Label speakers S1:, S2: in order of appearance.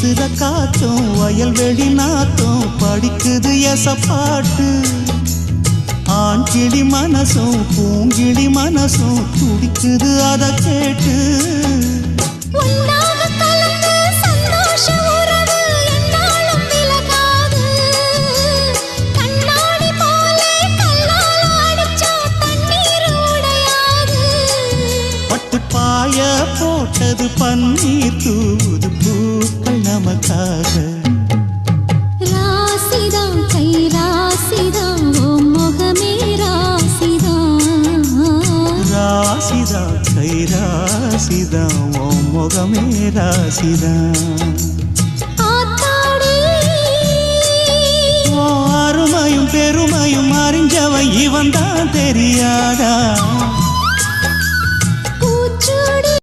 S1: வீசுற காத்தும் வயல்வெளி நாத்தும் படிக்குது எசப்பாட்டு ஆண் கிளி மனசும் பூங்கிளி மனசும் துடிக்குது அத கேட்டு பாய போட்டது பன்னீர் தூது பூக்கள் நமக்காக
S2: ராசிதான் கை ராசிதான் ஓ முகமே ராசிதான்
S1: ராசிதான் கை ராசிதான் ஓ முகமே ராசிதான் அருமையும் பெருமையும் அறிஞ்சவன் இவன் தான் தெரியாதா